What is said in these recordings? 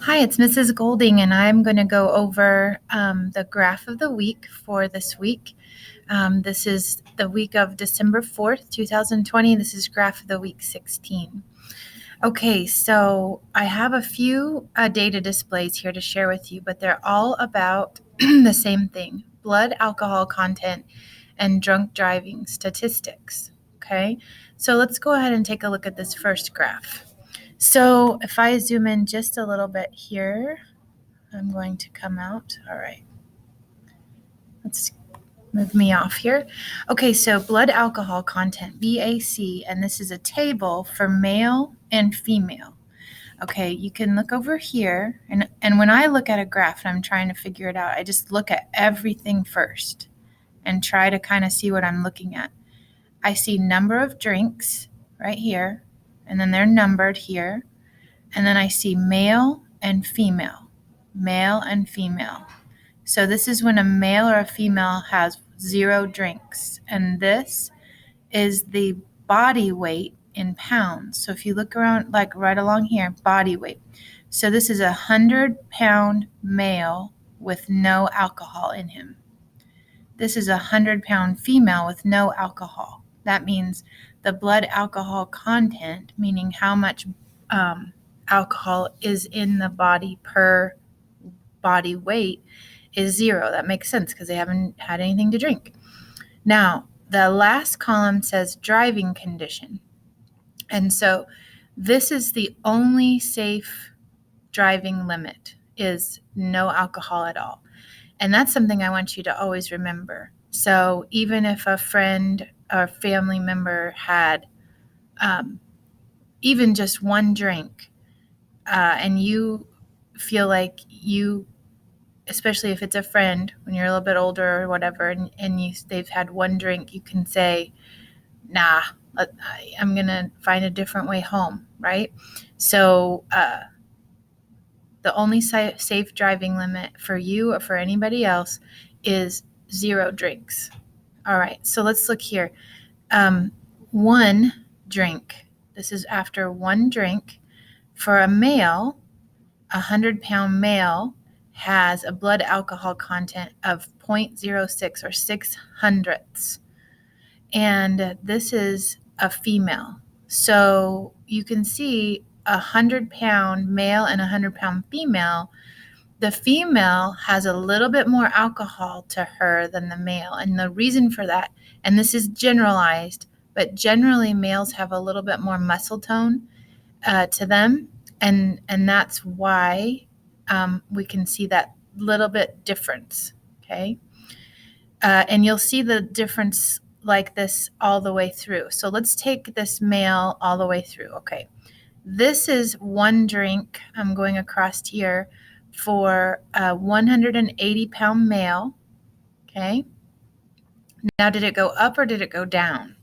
Hi, it's Mrs. Golding, and I'm going to go over the graph of the week for this week. This is the week of December 4th, 2020. This is graph of the week 16. Okay, so I have a few data displays here to share with you, but they're all about the same thing: blood alcohol content and drunk driving statistics. Okay, so let's go ahead and take a look at this first graph. So if I zoom in just a little bit here, I'm going to come out. All right. Let's move me off here. Okay, so blood alcohol content, BAC, and this is a table for male and female. Okay, you can look over here, and when I look at a graph and I'm trying to figure it out, I just look at everything first and try to kind of see what I'm looking at. I see number of drinks right here, and then they're numbered here. And then I see male and female, male and female. So this is when a male or a female has 0 drinks. And this is the body weight in pounds. So if you look around, like right along here, body weight. So this is 100-pound male with no alcohol in him. This is 100-pound female with no alcohol. That means the blood alcohol content, meaning how much alcohol is in the body per body weight, is 0. That makes sense because they haven't had anything to drink. Now, the last column says driving condition. And so this is the only safe driving limit, is no alcohol at all. And that's something I want you to always remember. So even if a friend or family member had even just 1 drink, and you feel like you, especially if it's a friend, when you're a little bit older or whatever, and they've had 1 drink, you can say, nah, I'm going to find a different way home, right? So the only safe driving limit for you or for anybody else is 0 drinks. All right, so let's look here. 1 drink. This is after 1 drink. For a male, 100-pound male has a blood alcohol content of 0.06 or 6 hundredths. And this is a female. So you can see 100-pound male and 100-pound female. The female has a little bit more alcohol to her than the male. And the reason for that, and this is generalized, but generally males have a little bit more muscle tone to them. And that's why we can see that little bit difference, okay? And you'll see the difference like this all the way through. So let's take this male all the way through, okay? This is 1 drink. I'm going across here for a 180-pound male, okay? Now, did it go up or did it go down?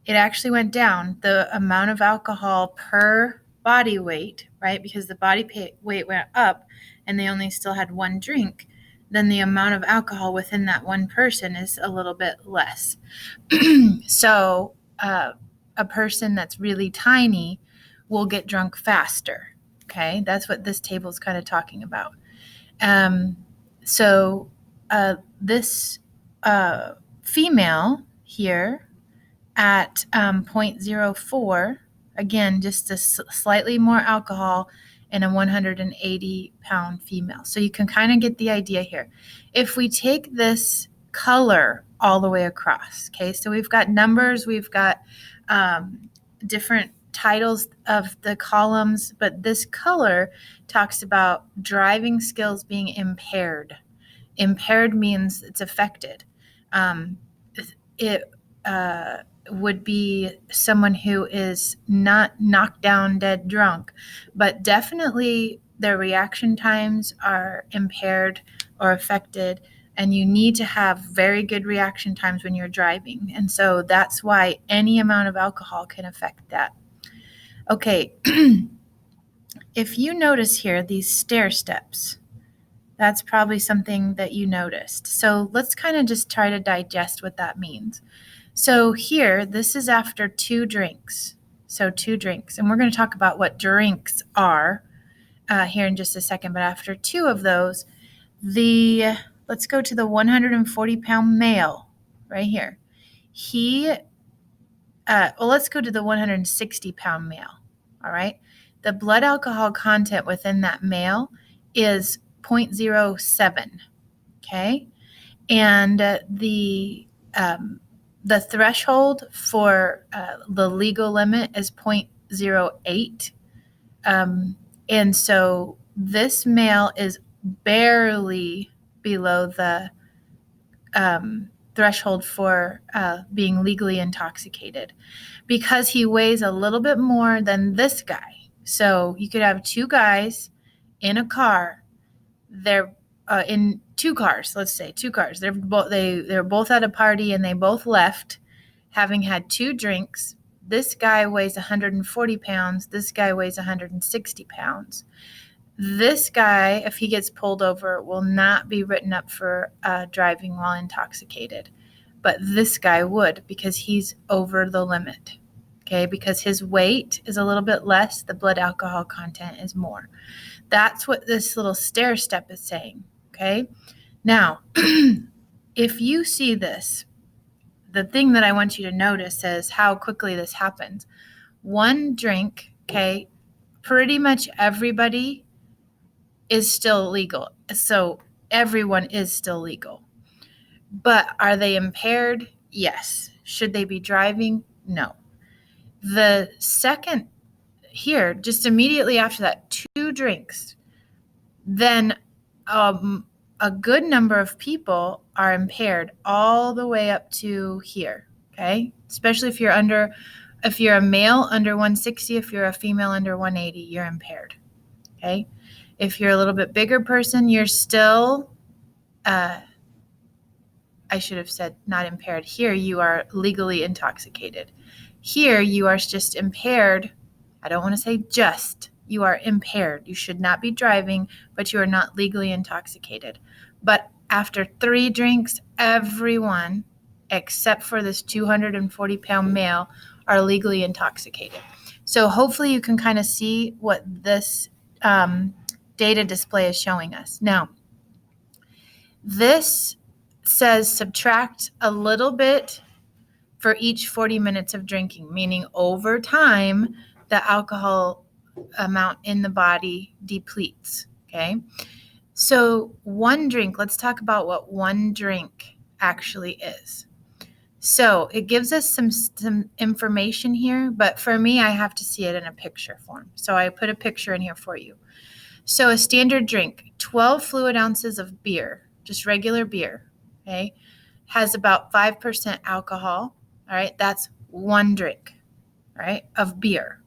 It actually went down. The amount of alcohol per body weight, right? Because the body weight went up and they only still had 1 drink, then the amount of alcohol within that 1 person is a little bit less. So a person that's really tiny will get drunk faster. Okay, that's what this table is kind of talking about. So this female here at 0.04, again, just slightly more alcohol in a 180-pound female. So you can kind of get the idea here. If we take this color all the way across, okay, so we've got numbers, we've got different titles of the columns, but this color talks about driving skills being impaired. Impaired means it's affected. It would be someone who is not knocked down dead drunk, but definitely their reaction times are impaired or affected, and you need to have very good reaction times when you're driving. And so that's why any amount of alcohol can affect that. Okay, if you notice here these stair steps, that's probably something that you noticed. So let's kind of just try to digest what that means. So here, this is after 2 drinks. So 2 drinks. And we're going to talk about what drinks are here in just a second, but after 2 of those, let's go to the 140-pound male right here. Let's go to the 160-pound male, all right? The blood alcohol content within that male is 0.07, okay? And the threshold for the legal limit is 0.08. And so this male is barely below the threshold for being legally intoxicated because he weighs a little bit more than this guy. So you could have 2 guys in a car. They're in 2 cars, let's say 2 cars. They're both at a party and they both left having had 2 drinks. This guy weighs 140 pounds. This guy weighs 160 pounds. This guy, if he gets pulled over, will not be written up for driving while intoxicated. But this guy would because he's over the limit, okay? Because his weight is a little bit less, the blood alcohol content is more. That's what this little stair step is saying, okay? Now, if you see this, the thing that I want you to notice is how quickly this happens. 1 drink, okay, pretty much everybody is still legal. So everyone is still legal. But are they impaired? Yes. Should they be driving? No. The second here, just immediately after that, 2 drinks, then a good number of people are impaired all the way up to here, okay? Especially if you're a male under 160, if you're a female under 180, you're impaired, okay? If you're a little bit bigger person, you're still, I should have said not impaired. Here, you are legally intoxicated. Here, you are just impaired. I don't want to say just. You are impaired. You should not be driving, but you are not legally intoxicated. But after 3 drinks, everyone, except for this 240-pound male, are legally intoxicated. So hopefully you can kind of see what this data display is showing us. Now, this says subtract a little bit for each 40 minutes of drinking, meaning over time, the alcohol amount in the body depletes, okay? So 1 drink, let's talk about what 1 drink actually is. So it gives us some information here, but for me, I have to see it in a picture form. So I put a picture in here for you. So a standard drink, 12 fluid ounces of beer, just regular beer, okay, has about 5% alcohol, all right? That's 1 drink, all right, of beer.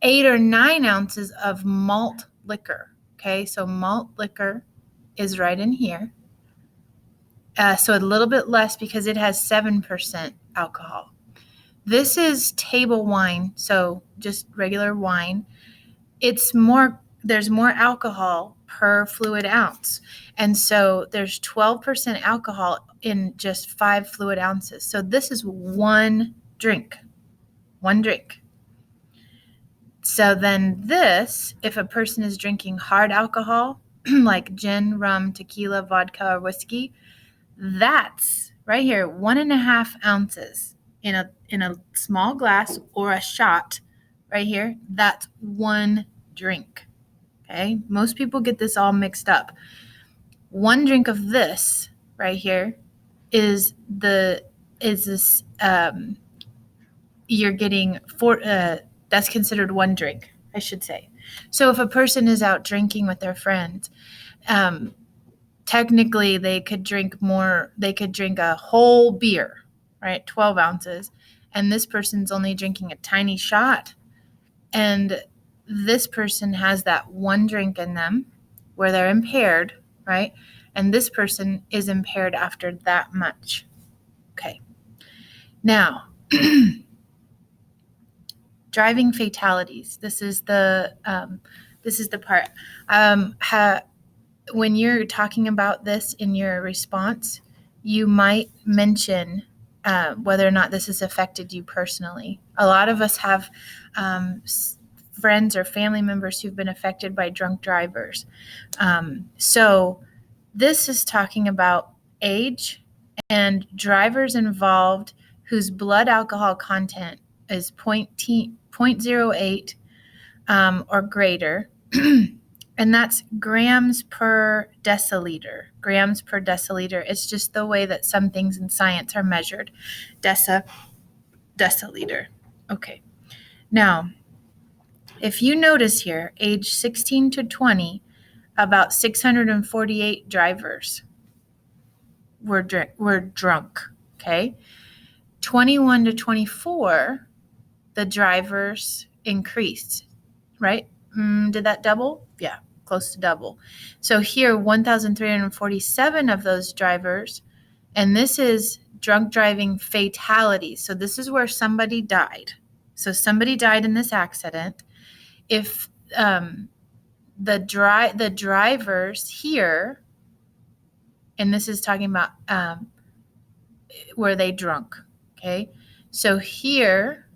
8 or 9 ounces of malt liquor, okay? So malt liquor is right in here. So a little bit less because it has 7% alcohol. This is table wine, so just regular wine. There's more alcohol per fluid ounce. And so there's 12% alcohol in just 5 fluid ounces. So this is 1 drink. 1 drink. So then this, if a person is drinking hard alcohol, like gin, rum, tequila, vodka, or whiskey, that's right here, 1.5 ounces in a small glass or a shot right here. That's 1 drink. Okay, most people get this all mixed up. 1 drink of this right here you're getting that's considered 1 drink, I should say. So if a person is out drinking with their friends, technically they could drink more. They could drink a whole beer, right? 12 ounces, and this person's only drinking a tiny shot, and this person has that 1 drink in them where they're impaired, right? And this person is impaired after that much. Okay. Now, driving fatalities. This is the part. When you're talking about this in your response, you might mention whether or not this has affected you personally. A lot of us have friends or family members who've been affected by drunk drivers. So this is talking about age and drivers involved whose blood alcohol content is 0.08 or greater. And that's grams per deciliter. Grams per deciliter. It's just the way that some things in science are measured. Deciliter. Okay. Now, if you notice here, age 16 to 20, about 648 drivers were drunk. Okay. 21 to 24, the drivers increased, right? Did that double? Yeah, close to double. So here, 1,347 of those drivers, and this is drunk driving fatalities. So this is where somebody died. So somebody died in this accident. If the drivers here, and this is talking about were they drunk? Okay, so here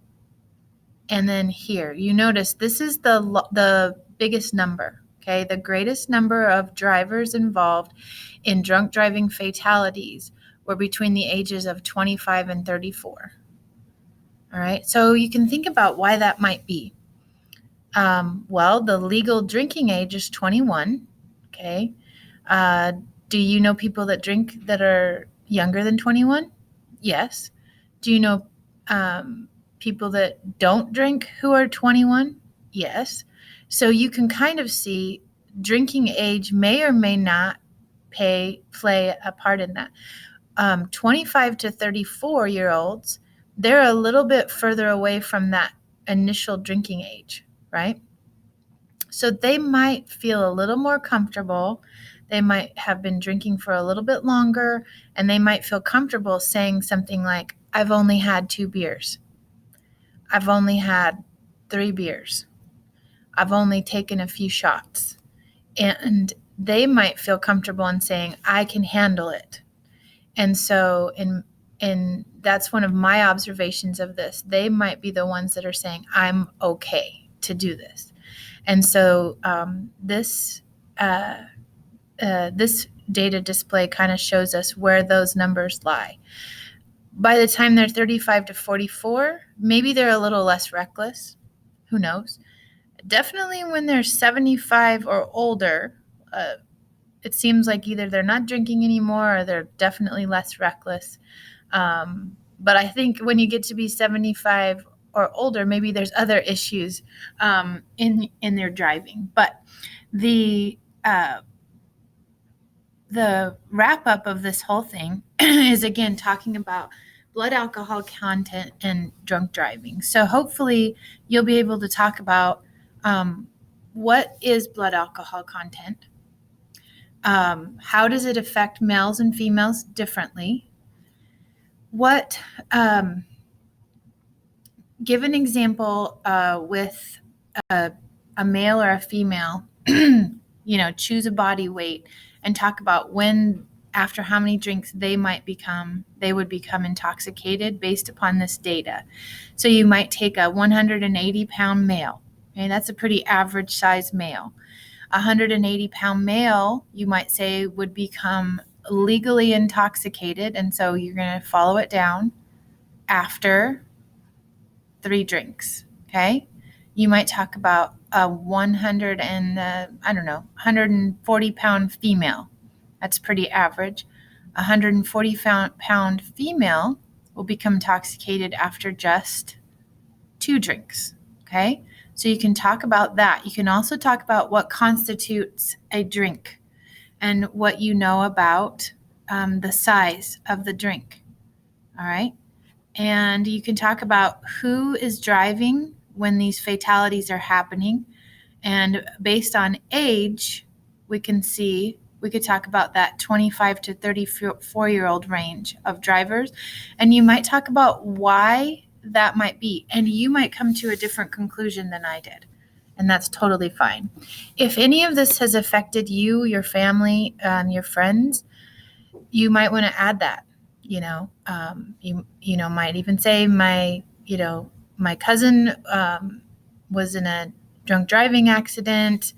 and then here, you notice this is the biggest number. Okay, the greatest number of drivers involved in drunk driving fatalities were between the ages of 25 and 34. All right, so you can think about why that might be. Well, the legal drinking age is 21. Okay, do you know people that drink that are younger than 21? Yes. Do you know people that don't drink who are 21? Yes. So you can kind of see drinking age may or may not play a part in that. 25 to 34-year-olds, they're a little bit further away from that initial drinking age, right? So they might feel a little more comfortable. They might have been drinking for a little bit longer, and they might feel comfortable saying something like, I've only had 2 beers. I've only had 3 beers. I've only taken a few shots. And they might feel comfortable in saying, I can handle it. And so, and that's one of my observations of this. They might be the ones that are saying, I'm okay to do this. And so this data display kind of shows us where those numbers lie. By the time they're 35 to 44, maybe they're a little less reckless. Who knows? Definitely when they're 75 or older, it seems like either they're not drinking anymore or they're definitely less reckless. But I think when you get to be 75 or older, maybe there's other issues in their driving. But the wrap up of this whole thing is, again, talking about blood alcohol content and drunk driving. So hopefully you'll be able to talk about what is blood alcohol content, how does it affect males and females differently, give an example with a male or a female, choose a body weight and talk about when, after how many drinks they would become intoxicated based upon this data. So you might take a 180-pound male. Okay, that's a pretty average size male. A 180-pound male, you might say, would become legally intoxicated, and so you're going to follow it down after 3 drinks. Okay, you might talk about a 140-pound female. That's pretty average. A 140-pound female will become intoxicated after just 2 drinks. Okay, so you can talk about that. You can also talk about what constitutes a drink and what you know about the size of the drink. All right, and you can talk about who is driving when these fatalities are happening. And based on age, we could talk about that 25 to 34-year-old range of drivers. And you might talk about why that might be. And you might come to a different conclusion than I did. And that's totally fine. If any of this has affected you, your family, your friends, you might want to add that. You might even say my cousin was in a drunk driving accident,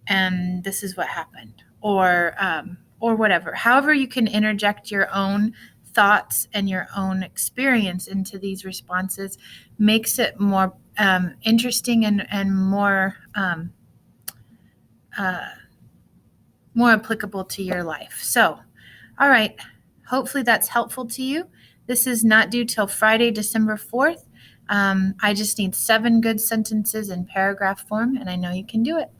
and this is what happened, or whatever. However, you can interject your own thoughts and your own experience into these responses makes it more interesting and more applicable to your life. So, all right, hopefully that's helpful to you. This is not due till Friday, December 4th. I just need 7 good sentences in paragraph form, and I know you can do it.